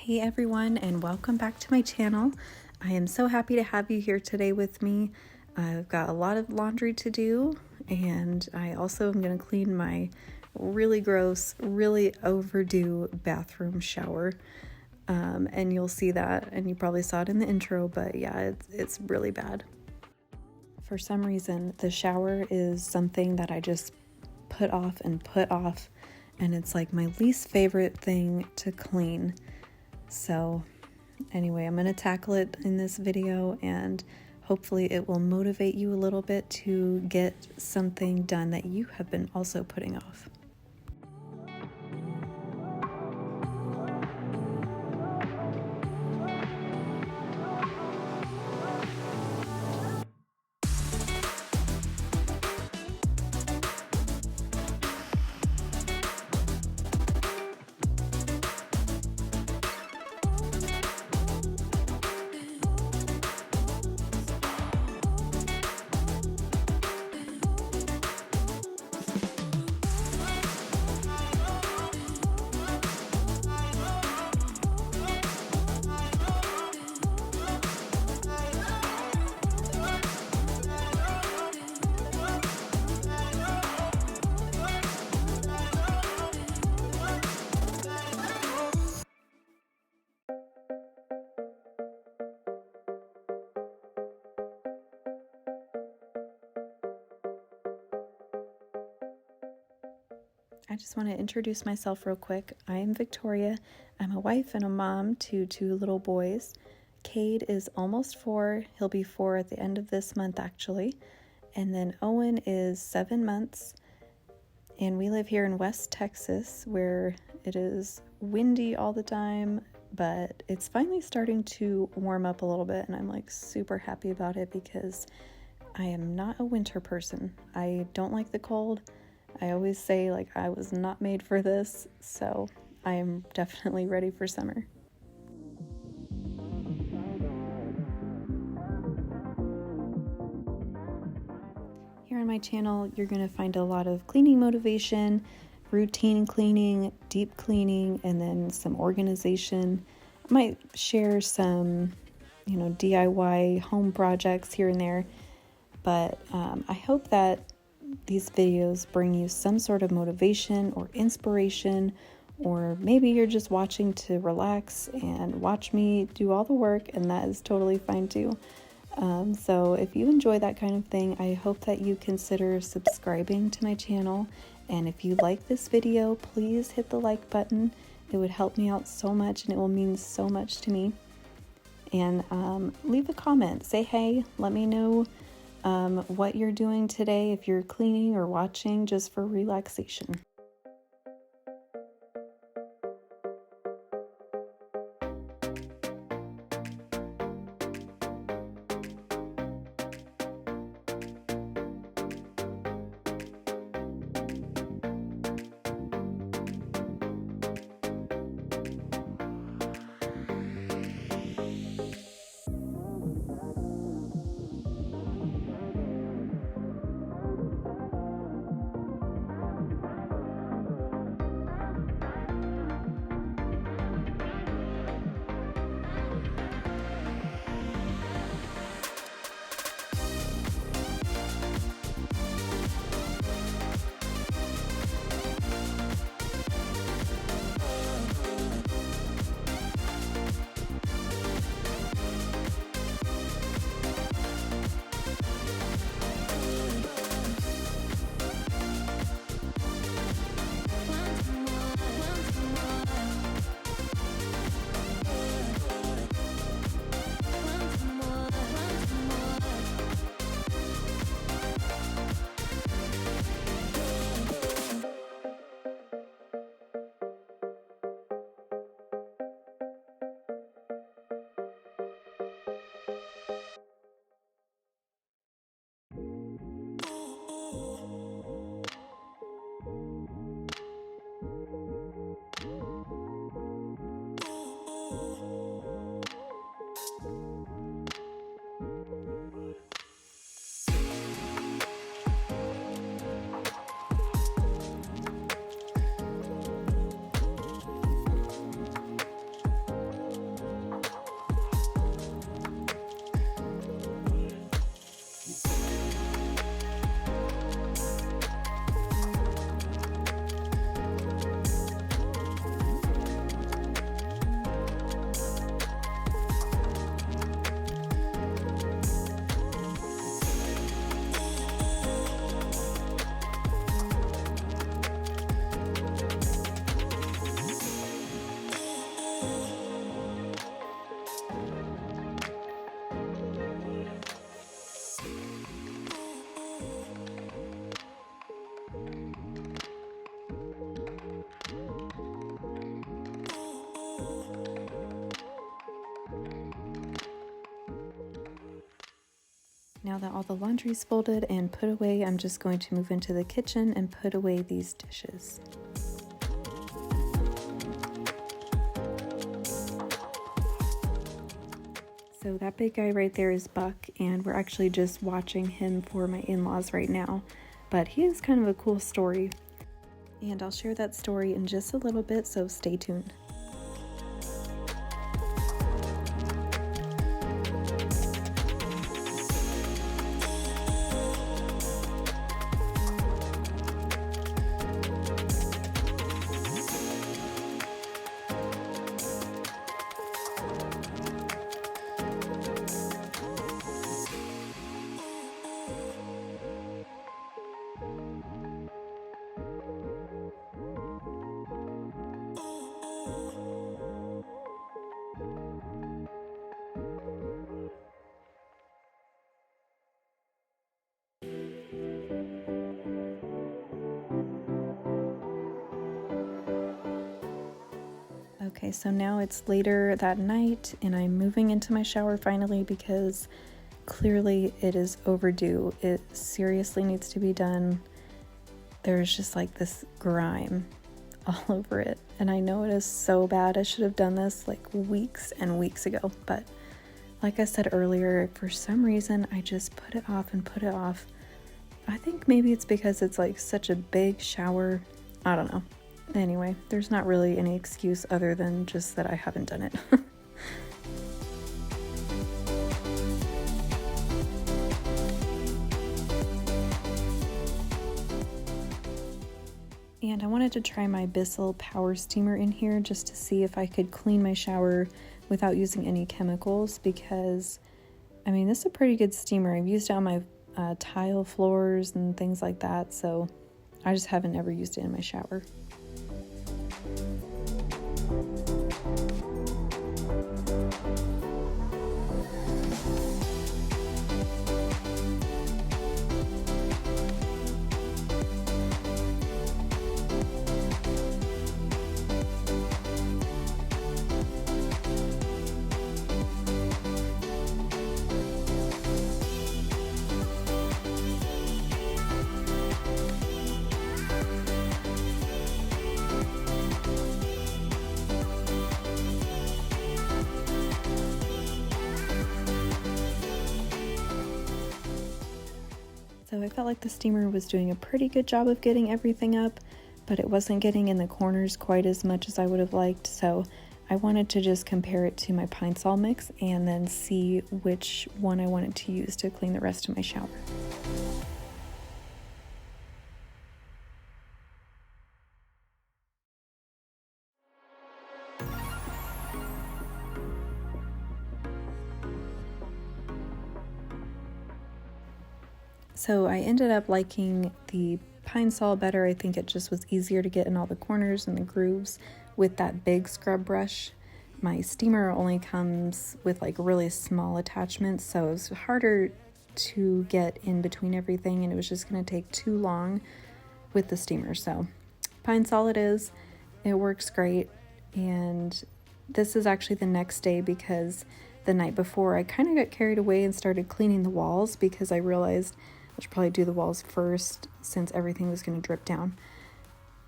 Hey everyone, and welcome back to my channel. I am so happy to have you here today with me. I've got a lot of laundry to do, and I also am going to clean my really gross, really overdue bathroom shower. And you'll see that, and you probably saw it in the intro, but yeah, it's really bad. For some reason, the shower is something that I just put off, and it's like my least favorite thing to clean. So anyway, I'm going to tackle it in this video, and hopefully it will motivate you a little bit to get something done that you have been also putting off. I just want to introduce myself real quick. I am Victoria. I'm a wife and a mom to two little boys. Cade is almost 4. He'll be 4 at the end of this month, actually. And then Owen is 7 months. And we live here in West Texas, where it is windy all the time, but it's finally starting to warm up a little bit, and I'm like super happy about it because I am not a winter person. I don't like the cold. I always say like I was not made for this, so I am definitely ready for summer. Here on my channel, you're going to find a lot of cleaning motivation, routine cleaning, deep cleaning, and then some organization. I might share some, DIY home projects here and there, but I hope that these videos bring you some sort of motivation or inspiration, or maybe you're just watching to relax and watch me do all the work, and that is totally fine too. So if you enjoy that kind of thing, I hope that you consider subscribing to my channel. And if you like this video, please hit the like button. It would help me out so much, and it will mean so much to me. And leave a comment. Say hey. Let me know what you're doing today, if you're cleaning or watching just for relaxation. Now that all the laundry's folded and put away, I'm just going to move into the kitchen and put away these dishes. So that big guy right there is Buck, and we're actually just watching him for my in-laws right now. But he is kind of a cool story, and I'll share that story in just a little bit, so stay tuned. Okay, so now it's later that night and I'm moving into my shower finally because clearly it is overdue. It seriously needs to be done. There's just like this grime all over it, and I know it is so bad. I should have done this like weeks and weeks ago, but like I said earlier, for some reason I just put it off and put it off. I think maybe it's because it's like such a big shower. I don't know. Anyway, there's not really any excuse other than just that I haven't done it. And I wanted to try my Bissell power steamer in here just to see if I could clean my shower without using any chemicals, because I mean, this is a pretty good steamer. I've used it on my tile floors and things like that, so I just haven't ever used it in my shower. So I felt like the steamer was doing a pretty good job of getting everything up, but it wasn't getting in the corners quite as much as I would have liked. So I wanted to just compare it to my Pine Sol mix and then see which one I wanted to use to clean the rest of my shower. So I ended up liking the Pine Sol better. I think it just was easier to get in all the corners and the grooves with that big scrub brush. My steamer only comes with like really small attachments, so it was harder to get in between everything, and it was just going to take too long with the steamer. So Pine Sol it is. It works great. And this is actually the next day, because the night before I kind of got carried away and started cleaning the walls because I realized I should probably do the walls first since everything was going to drip down.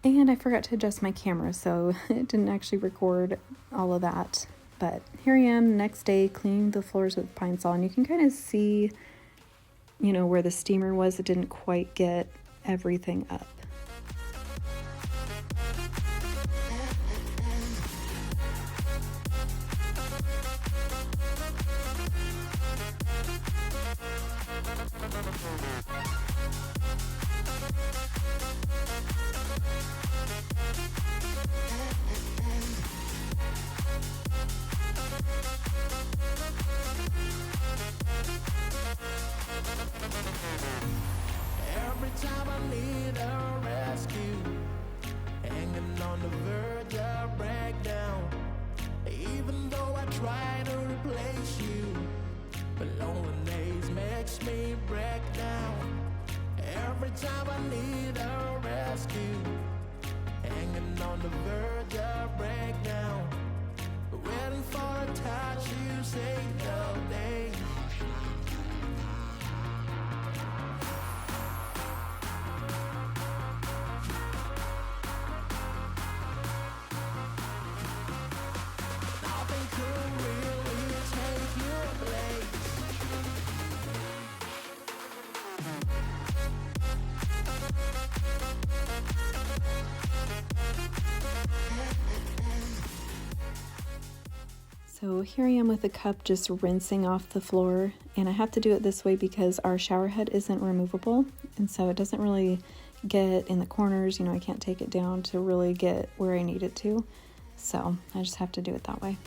And I forgot to adjust my camera, so it didn't actually record all of that. But here I am next day cleaning the floors with Pine Sol, and you can kind of see, you know, where the steamer was. It didn't quite get everything up. Every time I need a rescue, hanging on the verge of breakdown. Even though I try to replace you, but loneliness makes me break down. Every time I need a rescue, hanging on the verge of breakdown. Waiting for a touch, you So here I am with a cup just rinsing off the floor, and I have to do it this way because our shower head isn't removable, and so it doesn't really get in the corners. I can't take it down to really get where I need it to, so I just have to do it that way.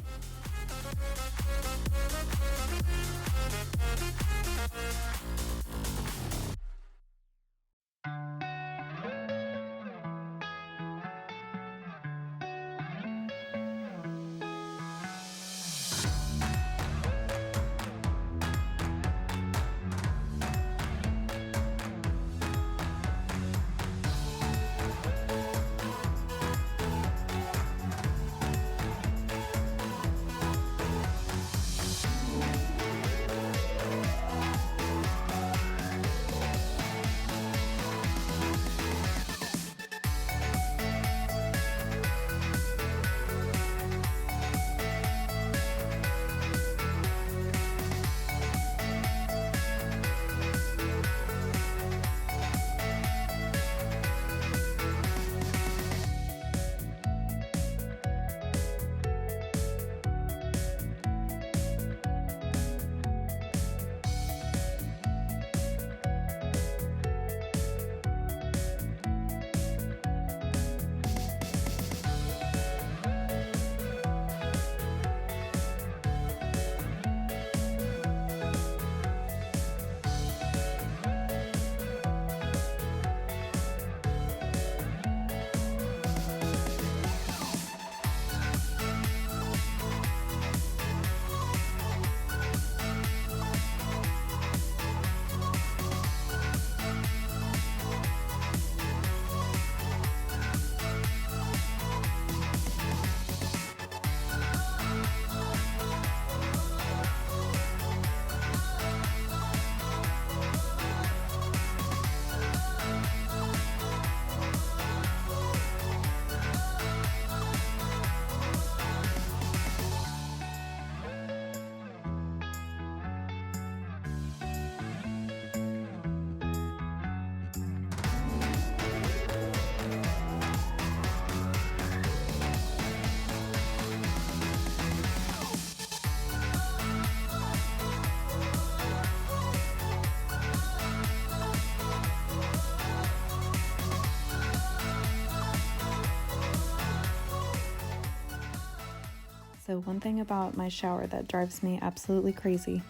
So one thing about my shower that drives me absolutely crazy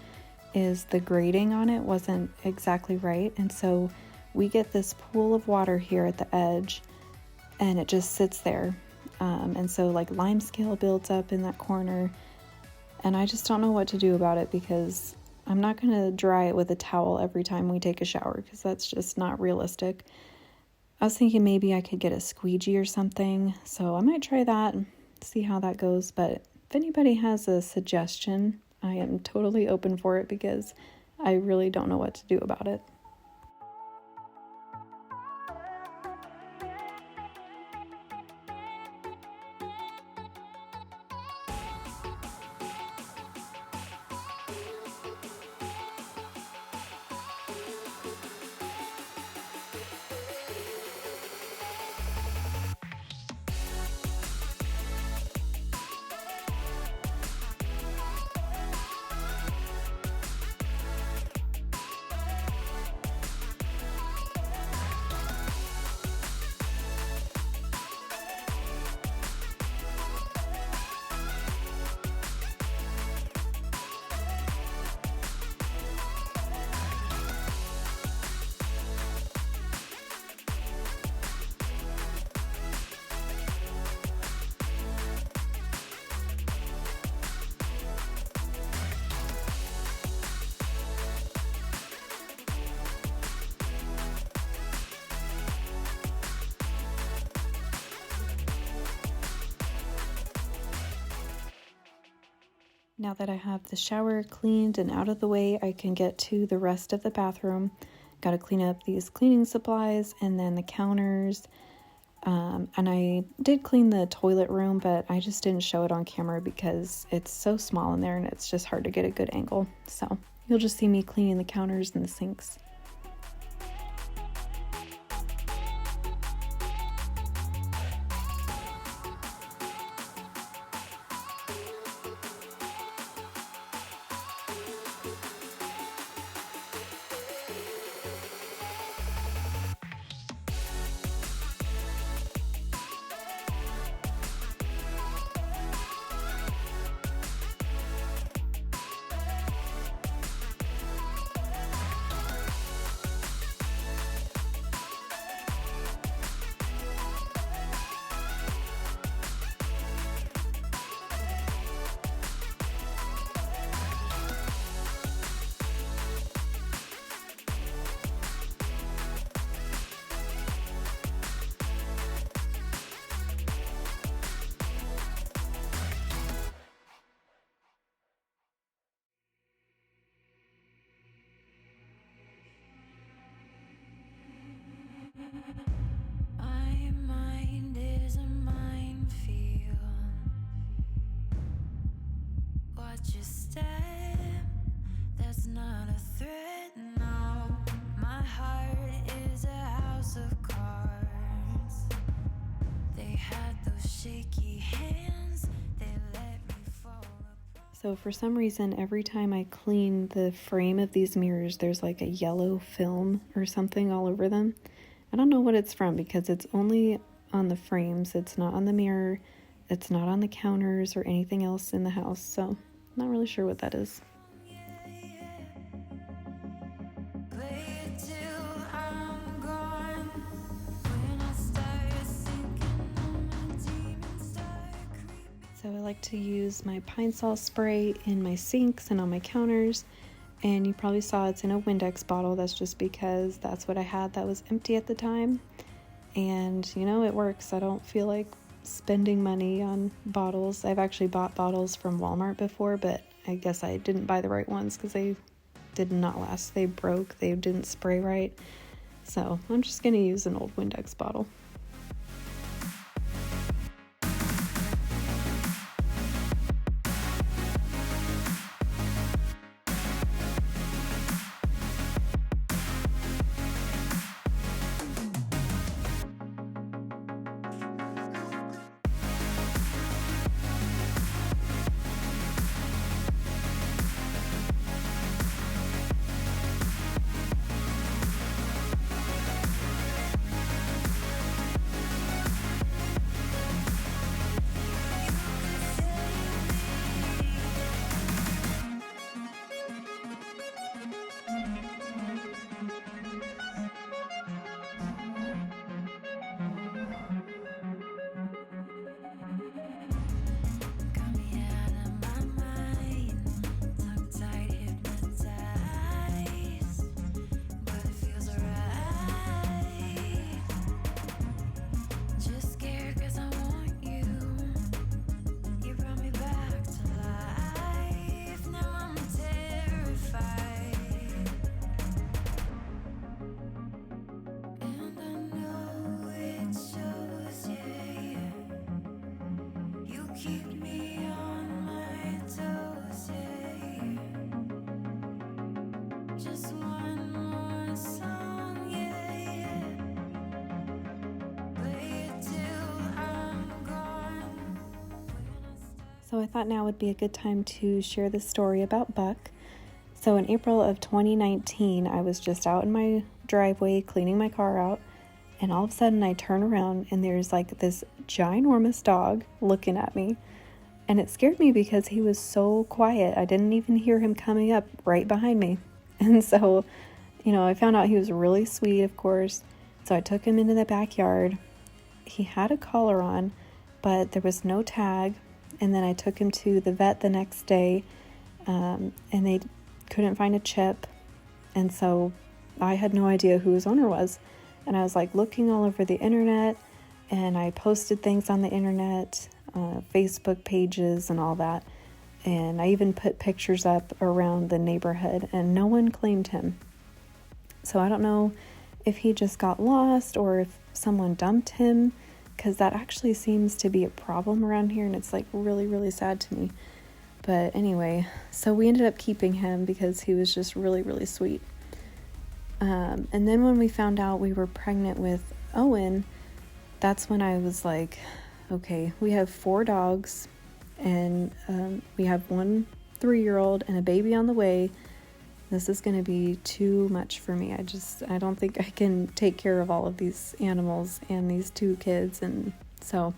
is the grading on it wasn't exactly right. And so we get this pool of water here at the edge and it just sits there. And so like lime scale builds up in that corner, and I just don't know what to do about it because I'm not going to dry it with a towel every time we take a shower because that's just not realistic. I was thinking maybe I could get a squeegee or something, so I might try that and see how that goes. But if anybody has a suggestion, I am totally open for it because I really don't know what to do about it. Now that I have the shower cleaned and out of the way, I can get to the rest of the bathroom. Got to clean up these cleaning supplies and then the counters. And I did clean the toilet room, but I just didn't show it on camera because it's so small in there and it's just hard to get a good angle. So you'll just see me cleaning the counters and the sinks. your step. That's not a threat, no. My heart is a house of cards. They had those shaky hands, they let me fall apart. So for some reason, every time I clean the frame of these mirrors, there's like a yellow film or something all over them. I don't know what it's from because it's only on the frames. It's not on the mirror. It's not on the counters or anything else in the house. So not really sure what that is. Play it till I'm gone. When I start sinking, all my demons start creeping. So I like to use my Pine Sol spray in my sinks and on my counters. And you probably saw it's in a Windex bottle. That's just because that's what I had that was empty at the time. And, you know, it works. I don't feel like spending money on bottles. I've actually bought bottles from Walmart before, but I guess I didn't buy the right ones because they did not last. They broke. They didn't spray right. So I'm just going to use an old Windex bottle. Got me out of my mind, tongue-tied, hypnotized, but it feels right. Just scared 'cause I want you. You brought me back to life. Now I'm terrified, and I know it shows, yeah. You keep me on my toes, yeah. Just one more song, yeah. Play it till I'm gone. So I thought now would be a good time to share the story about Buck. So in April of 2019, I was just out in my driveway cleaning my car out, and all of a sudden I turn around and there's like this ginormous dog looking at me. And it scared me because he was so quiet. I didn't even hear him coming up right behind me. And so, you know, I found out he was really sweet, of course. So I took him into the backyard. He had a collar on, but there was no tag. And then I took him to the vet the next day, and they couldn't find a chip. And so I had no idea who his owner was. And I was like looking all over the internet, and I posted things on the internet, Facebook pages and all that. And I even put pictures up around the neighborhood, and no one claimed him. So I don't know if he just got lost or if someone dumped him, because that actually seems to be a problem around here, and it's like really, really sad to me. But anyway, so we ended up keeping him because he was just really, really sweet. And then when we found out we were pregnant with Owen, that's when I was like, okay, we have 4 dogs, and we have 1 3-year-old and a baby on the way. This is going to be too much for me. I don't think I can take care of all of these animals and these 2 kids. And so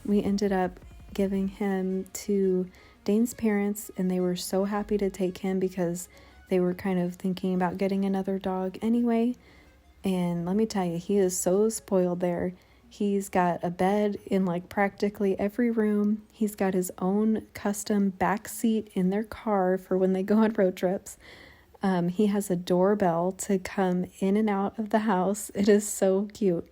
we ended up giving him to Dane's parents, and they were so happy to take him because they were kind of thinking about getting another dog anyway. And let me tell you, he is so spoiled there. He's got a bed in like practically every room. He's got his own custom back seat in their car for when they go on road trips. He has a doorbell to come in and out of the house. It is so cute.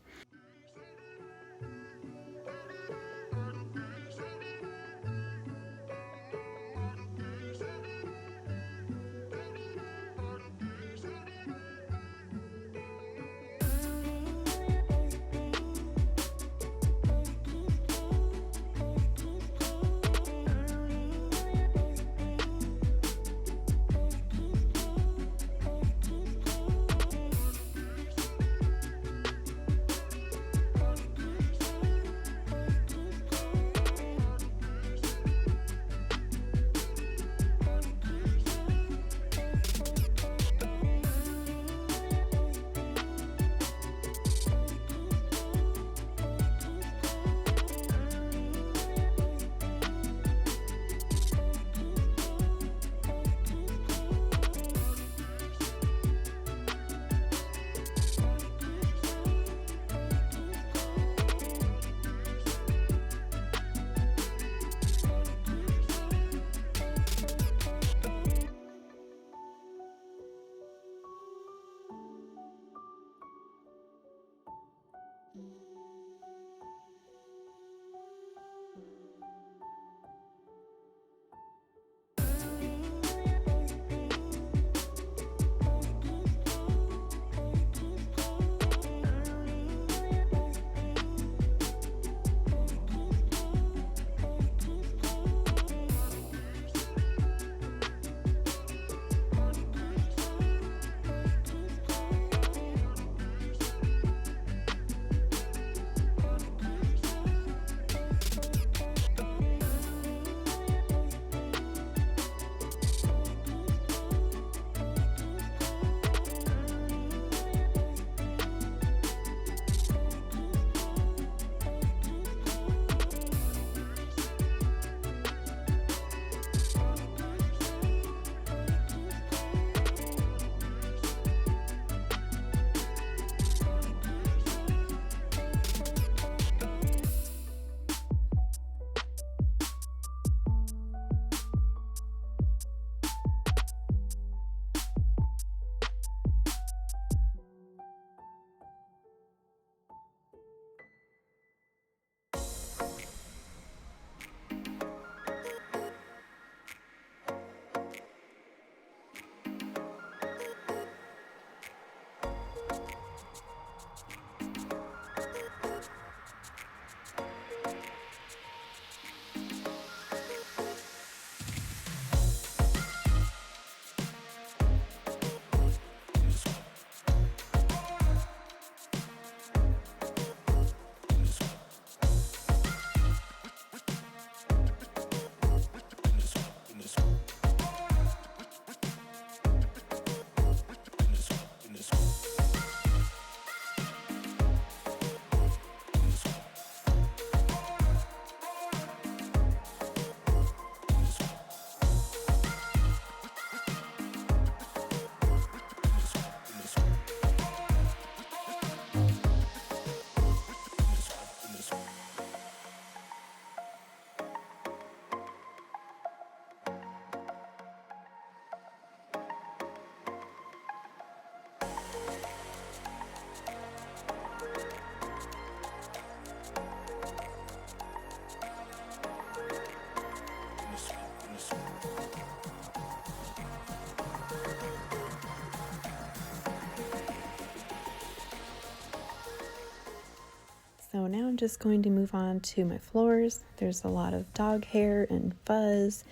I'm just going to move on to my floors. There's a lot of dog hair and fuzz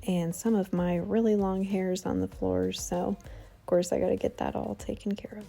and some of my really long hairs on the floors, so of course I gotta get that all taken care of.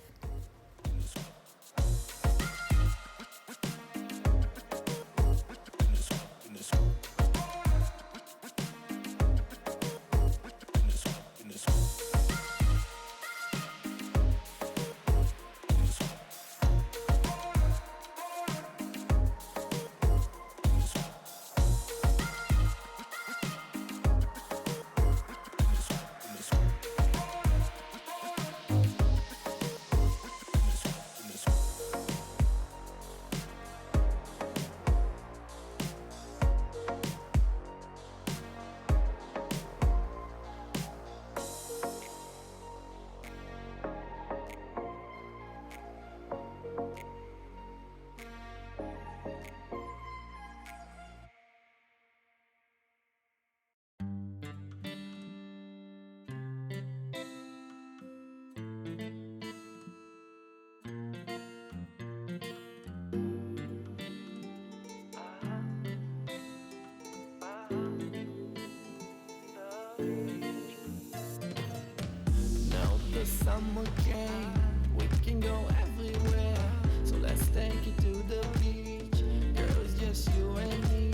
Now the summer came, we can go everywhere. So let's take it to the beach. Girl, it's just you and me.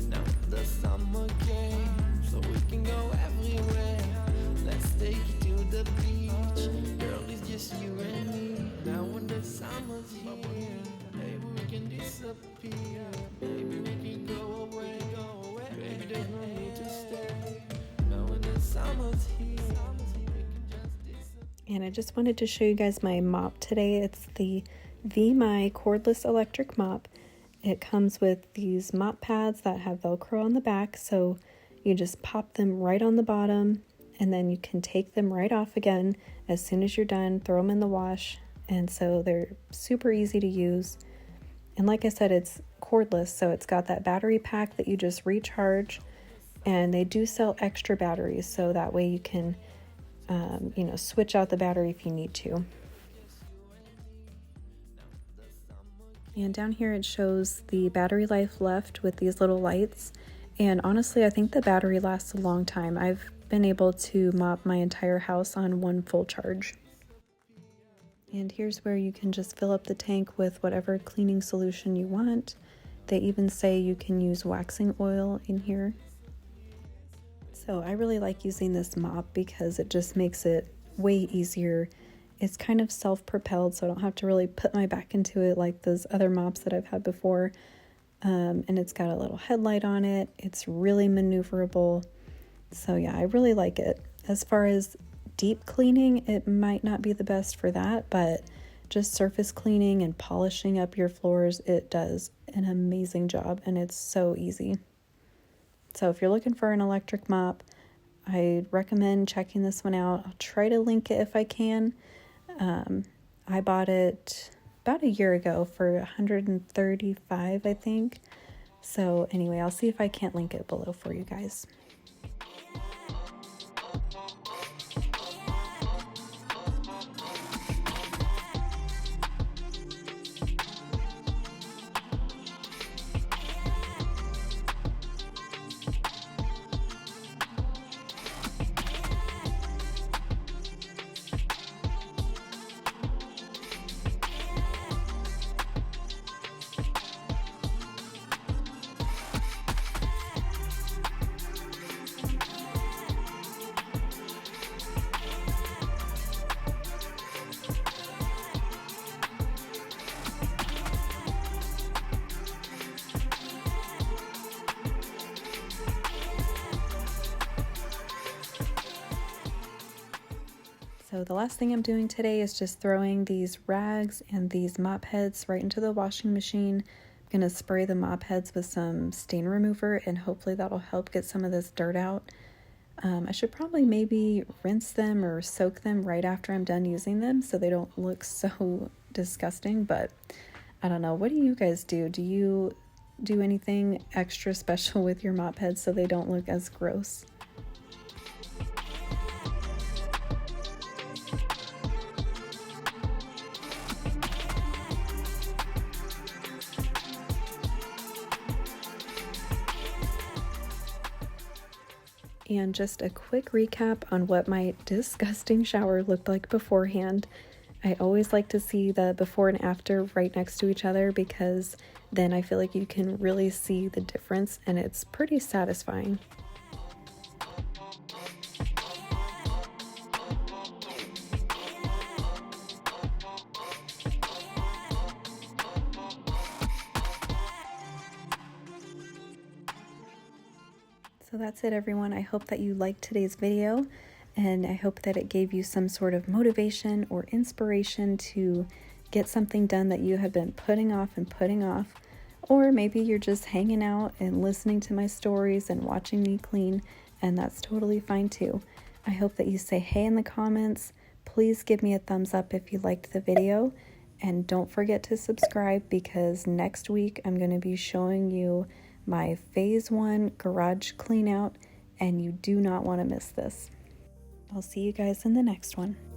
Now the summer came, so we can go everywhere. Let's take it to the beach. Girl, it's just you and me. Now when the summer's here, maybe we can disappear. Maybe we can go away. Maybe there's no need to stay. Now when the summer's here. And I just wanted to show you guys my mop today. It's the VMAI cordless electric mop. It comes with these mop pads that have Velcro on the back, so you just pop them right on the bottom and then you can take them right off again as soon as you're done, throw them in the wash. And so they're super easy to use. And like I said, it's cordless, so it's got that battery pack that you just recharge, and they do sell extra batteries, so that way you can switch out the battery if you need to. And down here it shows the battery life left with these little lights, and honestly I think the battery lasts a long time. I've been able to mop my entire house on one full charge. And here's where you can just fill up the tank with whatever cleaning solution you want. They even say you can use waxing oil in here. So I really like using this mop because it just makes it way easier. It's kind of self-propelled, so I don't have to really put my back into it like those other mops that I've had before. And it's got a little headlight on it. It's really maneuverable. So yeah, I really like it. As far as deep cleaning, it might not be the best for that, but just surface cleaning and polishing up your floors, it does an amazing job, and it's so easy. So if you're looking for an electric mop, I recommend checking this one out. I'll try to link it if I can. I bought it about a year ago for $135, I think. So anyway, I'll see if I can't link it below for you guys. So the last thing I'm doing today is just throwing these rags and these mop heads right into the washing machine. I'm going to spray the mop heads with some stain remover, and hopefully that'll help get some of this dirt out. I should probably maybe rinse them or soak them right after I'm done using them so they don't look so disgusting, but I don't know. What do you guys do? Do you do anything extra special with your mop heads so they don't look as gross? And just a quick recap on what my disgusting shower looked like beforehand. I always like to see the before and after right next to each other because then I feel like you can really see the difference and it's pretty satisfying. So that's it, everyone. I hope that you liked today's video, and I hope that it gave you some sort of motivation or inspiration to get something done that you have been putting off and putting off. Or maybe you're just hanging out and listening to my stories and watching me clean, and that's totally fine too. I hope that you say hey in the comments. Please give me a thumbs up if you liked the video, and don't forget to subscribe because next week I'm going to be showing you my phase 1 garage clean out, and you do not want to miss this. I'll see you guys in the next one.